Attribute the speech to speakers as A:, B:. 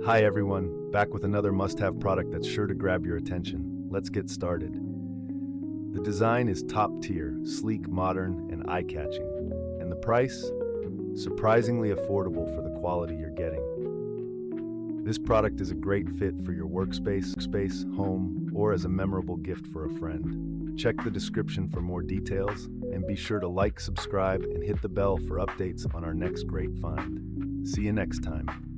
A: Hi everyone, back with another must-have product that's sure to grab your attention. Let's get started. The design is top tier, sleek, modern, and eye-catching. And the price? Surprisingly affordable for the quality you're getting. This product is a great fit for your workspace, home, or as a memorable gift for a friend. Check the description for more details, and be sure to like, subscribe, and hit the bell for updates on our next great find. See you next time.